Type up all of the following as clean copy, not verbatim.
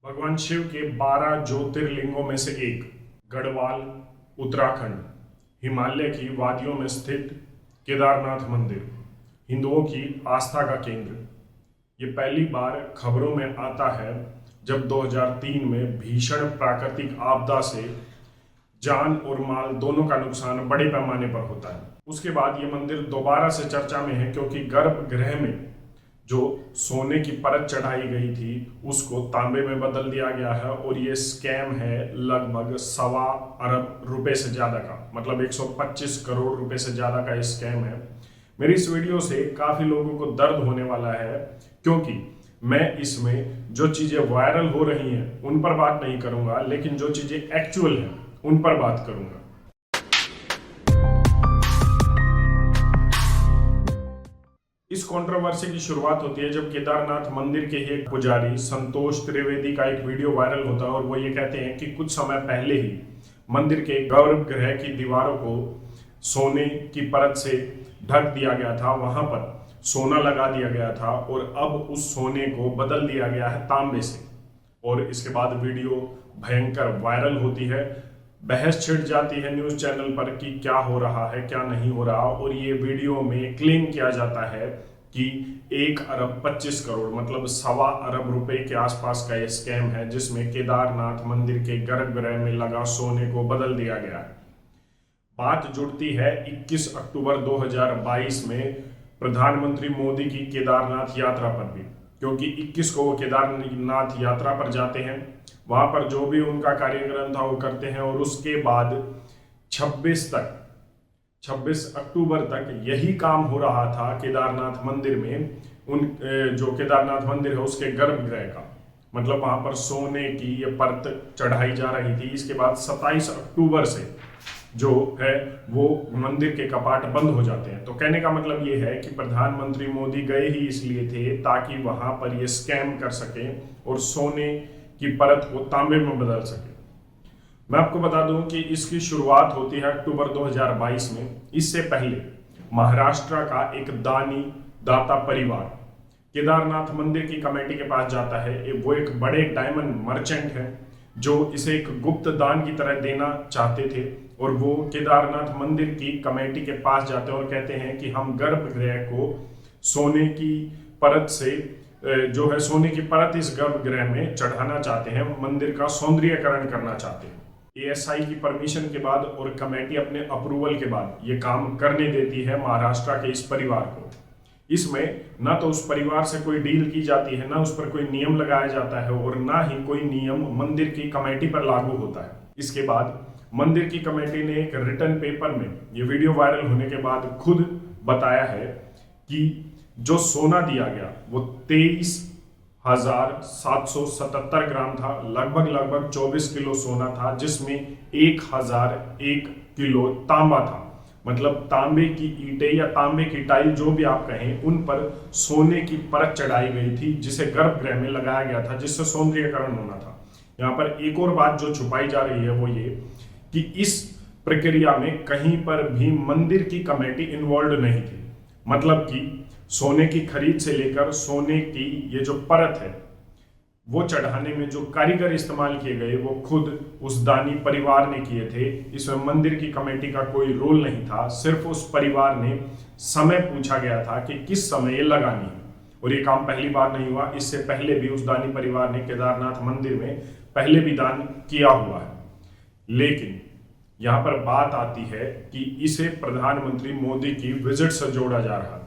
भगवान शिव के 12 ज्योतिर्लिंगों में से एक गढ़वाल उत्तराखंड हिमालय की वादियों में स्थित केदारनाथ मंदिर हिंदुओं की आस्था का केंद्र। ये पहली बार खबरों में आता है जब 2003 में भीषण प्राकृतिक आपदा से जान और माल दोनों का नुकसान बड़े पैमाने पर होता है। उसके बाद ये मंदिर दोबारा से चर्चा में है क्योंकि गर्भगृह में जो सोने की परत चढ़ाई गई थी उसको तांबे में बदल दिया गया है और ये स्कैम है लगभग 1.25 अरब रुपए से ज्यादा का, मतलब 125 करोड़ रुपए से ज्यादा का ये स्कैम है। मेरी इस वीडियो से काफी लोगों को दर्द होने वाला है क्योंकि मैं इसमें जो चीजें वायरल हो रही हैं उन पर बात नहीं करूंगा, लेकिन जो चीजें एक्चुअल हैं उन पर बात करूंगा। इस कंट्रोवर्सी की शुरुआत होती है जब केदारनाथ मंदिर के ही एक पुजारी संतोष त्रिवेदी का एक वीडियो वायरल होता है और वो ये कहते हैं कि कुछ समय पहले ही मंदिर के गर्भगृह की दीवारों को सोने की परत से ढक दिया गया था, वहां पर सोना लगा दिया गया था और अब उस सोने को बदल दिया गया है तांबे से। और इसके बाद वीडियो भयंकर वायरल होती है, बहस छिड़ जाती है न्यूज चैनल पर कि क्या हो रहा है क्या नहीं हो रहा, और ये वीडियो में क्लेम किया जाता है कि 1 अरब 25 करोड़ मतलब 1.25 अरब रुपए के आसपास का ये स्कैम है जिसमें केदारनाथ मंदिर के गर्भगृह में लगा सोने को बदल दिया गया है। बात जुड़ती है 21 अक्टूबर 2022 में प्रधानमंत्री मोदी की केदारनाथ यात्रा पर भी, क्योंकि 21 को वो केदारनाथ यात्रा पर जाते हैं, वहां पर जो भी उनका कार्यक्रम था वो करते हैं और उसके बाद 26 अक्टूबर तक यही काम हो रहा था केदारनाथ मंदिर में। जो केदारनाथ मंदिर है उसके गर्भगृह का, मतलब वहां पर सोने की ये परत चढ़ाई जा रही थी। इसके बाद 27 अक्टूबर से जो है वो मंदिर के कपाट बंद हो जाते हैं। तो कहने का मतलब ये है कि प्रधानमंत्री मोदी गए ही इसलिए थे ताकि वहां पर ये स्कैम कर सके और सोने की परत को तांबे में बदल सके। मैं आपको बता दूं कि इसकी शुरुआत होती है अक्टूबर 2022 में। इससे पहले महाराष्ट्र का एक दाता परिवार केदारनाथ मंदिर की कमेटी के पास जाता है। वो एक बड़े डायमंड मर्चेंट है जो इसे एक गुप्त दान की तरह देना चाहते थे और वो केदारनाथ मंदिर की कमेटी के पास जाते हैं और कहते हैं कि हम गर्भगृह को सोने की परत से जो है सोने की परत इस गर्भगृह में चढ़ाना चाहते हैं, मंदिर का सौंदर्यीकरण करना चाहते हैं। एएसआई की परमिशन के बाद और कमेटी अपने अप्रूवल के बाद ये काम करने देती है महाराष्ट्र के इस परिवार को। इसमें ना तो उस परिवार से कोई डील की जाती है, ना उस पर कोई नियम लगाया जाता है और ना ही कोई नियम मंदिर की कमेटी पर लागू होता है। इसके बाद मंदिर की कमेटी ने एक रिटर्न पेपर में ये वीडियो वायरल होने के बाद खुद बताया है कि जो सोना दिया गया वो 23,777 ग्राम था, लगभग 24 किलो सोना था, जिसमें 1001 किलो तांबा था। मतलब तांबे की ईंटें या तांबे की टाइल जो भी आप कहें उन पर सोने की परत चढ़ाई गई थी जिसे गर्भगृह में लगाया गया था, जिससे सौंदर्यीकरण होना था। यहाँ पर एक और बात जो छुपाई जा रही है वो ये कि इस प्रक्रिया में कहीं पर भी मंदिर की कमेटी इन्वॉल्व नहीं थी। मतलब कि सोने की खरीद से लेकर सोने की ये जो परत है वो चढ़ाने में जो कारीगर इस्तेमाल किए गए वो खुद उस दानी परिवार ने किए थे। इसमें मंदिर की कमेटी का कोई रोल नहीं था, सिर्फ उस परिवार ने समय पूछा गया था कि किस समय ये लगानी है। और ये काम पहली बार नहीं हुआ, इससे पहले भी उस दानी परिवार ने केदारनाथ मंदिर में पहले भी दान किया हुआ है। लेकिन यहाँ पर बात आती है कि इसे प्रधानमंत्री मोदी की विजिट से जोड़ा जा रहा है।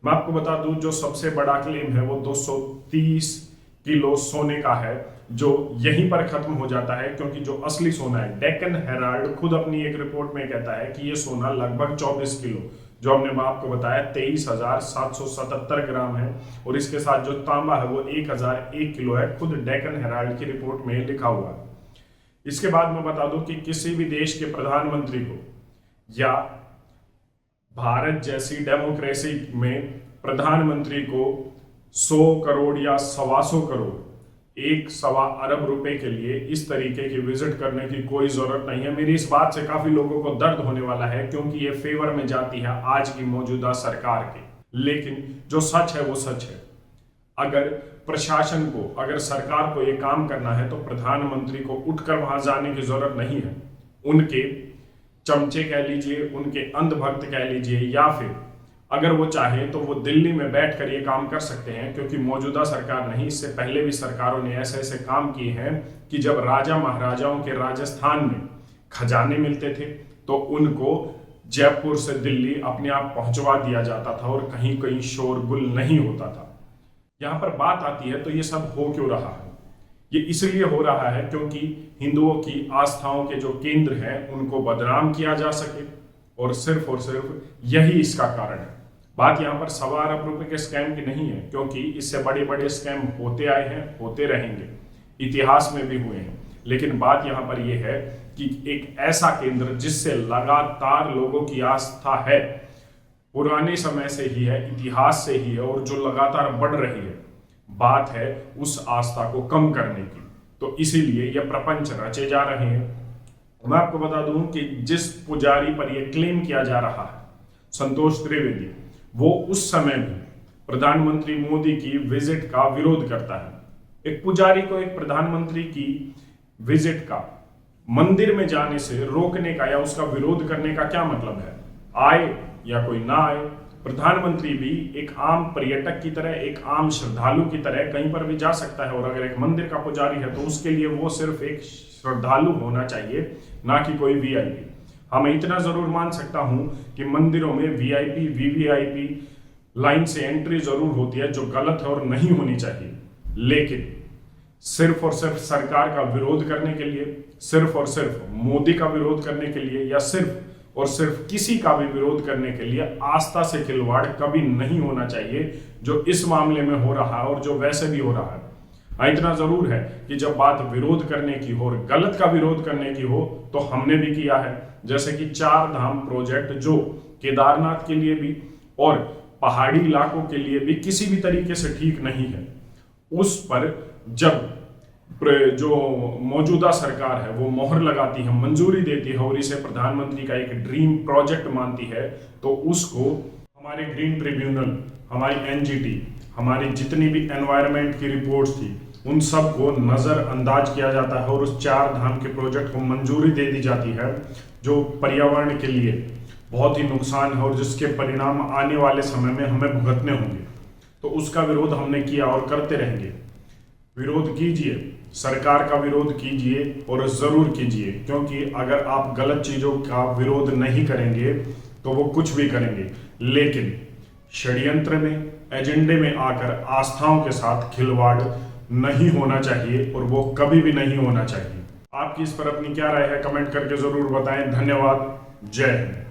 मैं आपको बता दूं जो सबसे बड़ा क्लेम है वो 230 किलो सोने का है जो यहीं पर खत्म हो जाता है, क्योंकि जो असली सोना है, डेक्कन हेराल्ड खुद अपनी एक रिपोर्ट में कहता है कि ये सोना लगभग 24 किलो, जो हमने आपको बताया 23,777 ग्राम है, और इसके साथ जो तांबा है वो 1001 किलो है, खुद डेक्कन हेराल्ड की रिपोर्ट में लिखा हुआ है। इसके बाद मैं बता दूं कि किसी भी देश के प्रधानमंत्री को या भारत जैसी डेमोक्रेसी में प्रधानमंत्री को 100 करोड़ या 125 करोड़ 1.25 अरब रुपए के लिए इस तरीके की विजिट करने की कोई जरूरत नहीं है। मेरी इस बात से काफी लोगों को दर्द होने वाला है क्योंकि ये फेवर में जाती है आज की मौजूदा सरकार के, लेकिन जो सच है वो सच है। अगर प्रशासन को, अगर सरकार को ये काम करना है तो प्रधानमंत्री को उठकर वहां जाने की जरूरत नहीं है। उनके चमचे कह लीजिए, उनके अंधभक्त कह लीजिए, या फिर अगर वो चाहे तो वो दिल्ली में बैठकर ये काम कर सकते हैं, क्योंकि मौजूदा सरकार नहीं, इससे पहले भी सरकारों ने ऐसे ऐसे काम किए हैं कि जब राजा महाराजाओं के राजस्थान में खजाने मिलते थे तो उनको जयपुर से दिल्ली अपने आप पहुंचवा दिया जाता था और कहीं कहीं शोरगुल नहीं होता था। यहां पर बात आती है तो ये सब हो क्यों रहा है? ये इसलिए हो रहा है क्योंकि हिंदुओं की आस्थाओं के जो केंद्र हैं उनको बदनाम किया जा सके, और सिर्फ यही इसका कारण है। बात यहाँ पर 1.25 अरब रुपए के स्कैम की नहीं है, क्योंकि इससे बड़े बड़े स्कैम होते आए हैं, होते रहेंगे, इतिहास में भी हुए हैं। लेकिन बात यहाँ पर यह है कि एक ऐसा केंद्र जिससे लगातार लोगों की आस्था है, पुराने समय से ही है, इतिहास से ही है, और जो लगातार बढ़ रही है, बात है उस आस्था को कम करने की। तो इसीलिए यह प्रपंच रचे जा रहे हैं। मैं आपको बता दूं कि जिस पुजारी पर यह क्लेम किया जा रहा है, संतोष त्रिवेदी, वो उस समय भी प्रधानमंत्री मोदी की विजिट का विरोध करता है। एक पुजारी को एक प्रधानमंत्री की विजिट का, मंदिर में जाने से रोकने का या उसका विरोध करने का क्या मतलब है? आए या कोई ना आए, प्रधानमंत्री भी एक आम पर्यटक की तरह, एक आम श्रद्धालु की तरह कहीं पर भी जा सकता है। और अगर एक मंदिर का पुजारी है तो उसके लिए वो सिर्फ एक श्रद्धालु होना चाहिए, ना कि कोई वीआईपी। हाँ, मैं इतना जरूर मान सकता हूं कि मंदिरों में वीआईपी, वीवीआईपी लाइन से एंट्री जरूर होती है, जो गलत है और नहीं होनी चाहिए। लेकिन सिर्फ और सिर्फ सरकार का विरोध करने के लिए, सिर्फ और सिर्फ मोदी का विरोध करने के लिए, या सिर्फ और सिर्फ किसी का भी विरोध करने के लिए आस्था से खिलवाड़ कभी नहीं होना चाहिए, जो इस मामले में हो रहा है और जो वैसे भी हो रहा है। हाँ, इतना जरूर है कि जब बात विरोध करने की हो और गलत का विरोध करने की हो तो हमने भी किया है, जैसे कि 4 धाम प्रोजेक्ट, जो केदारनाथ के लिए भी और पहाड़ी इलाकों के लिए भी किसी भी तरीके से ठीक नहीं है, उस पर जब जो मौजूदा सरकार है वो मोहर लगाती है, मंजूरी देती है और इसे प्रधानमंत्री का एक ड्रीम प्रोजेक्ट मानती है, तो उसको हमारे ग्रीन ट्रिब्यूनल, हमारी एनजीटी, हमारी जितनी भी एनवायरनमेंट की रिपोर्ट्स थी, उन सब को नजरअंदाज किया जाता है और उस 4 धाम के प्रोजेक्ट को मंजूरी दे दी जाती है, जो पर्यावरण के लिए बहुत ही नुकसान है और जिसके परिणाम आने वाले समय में हमें भुगतने होंगे। तो उसका विरोध हमने किया और करते रहेंगे। विरोध कीजिए, सरकार का विरोध कीजिए और जरूर कीजिए, क्योंकि अगर आप गलत चीजों का विरोध नहीं करेंगे तो वो कुछ भी करेंगे। लेकिन षड्यंत्र में, एजेंडे में आकर आस्थाओं के साथ खिलवाड़ नहीं होना चाहिए और वो कभी भी नहीं होना चाहिए। आपकी इस पर अपनी क्या राय है, कमेंट करके जरूर बताएं। धन्यवाद। जय हिंद।